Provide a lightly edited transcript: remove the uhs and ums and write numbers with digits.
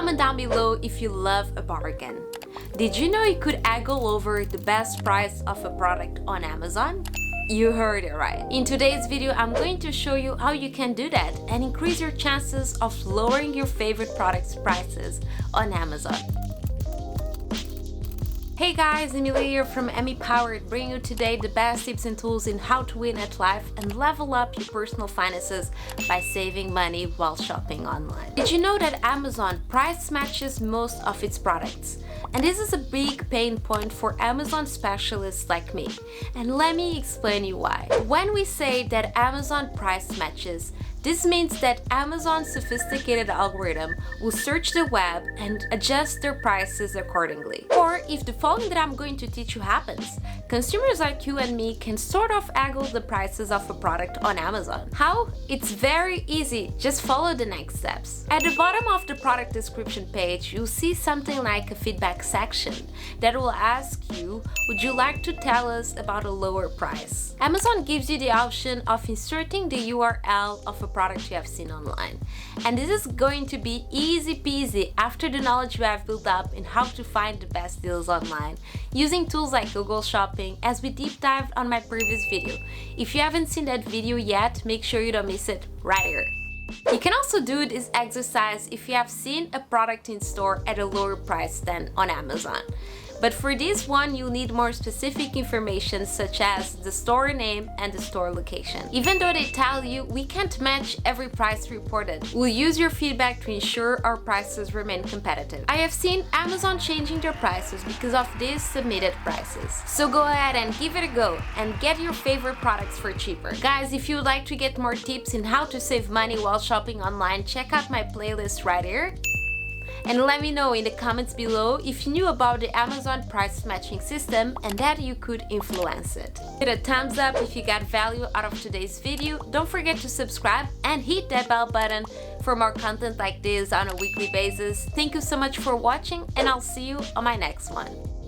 comment down below if you love a bargain. Did you know you could haggle over the best price of a product on Amazon? You heard it right. In today's video, I'm going to show you how you can do that and increase your chances of lowering your favorite products' prices on Amazon. Hey guys, Emilia here from emipowered, bringing you today the best tips and tools in how to win at life and level up your personal finances by saving money while shopping online. Did you know that Amazon price matches most of its products? And this is a big pain point for Amazon specialists like me. And let me explain you why. When we say that Amazon price matches, this means that Amazon's sophisticated algorithm will search the web and adjust their prices accordingly. Or if the following that I'm going to teach you happens, consumers like you and me can sort of haggle the prices of a product on Amazon. How? It's very easy, just follow the next steps. At the bottom of the product description page, you'll see something like a feedback section that will ask you, would you like to tell us about a lower price? Amazon gives you the option of inserting the URL of a product you have seen online. And this is going to be easy peasy after the knowledge you have built up in how to find the best deals online using tools like Google Shopping, as we deep dived on my previous video. If you haven't seen that video yet, make sure you don't miss it right here. You can also do this exercise if you have seen a product in store at a lower price than on Amazon. But for this one, you'll need more specific information such as the store name and the store location. Even though they tell you we can't match every price reported, we'll use your feedback to ensure our prices remain competitive. I have seen Amazon changing their prices because of these submitted prices. So go ahead and give it a go and get your favorite products for cheaper. Guys, if you would like to get more tips in how to save money while shopping online, check out my playlist right here. And let me know in the comments below if you knew about the Amazon price matching system and that you could influence it. Hit a thumbs up if you got value out of today's video. Don't forget to subscribe and hit that bell button for more content like this on a weekly basis. Thank you so much for watching, and I'll see you on my next one.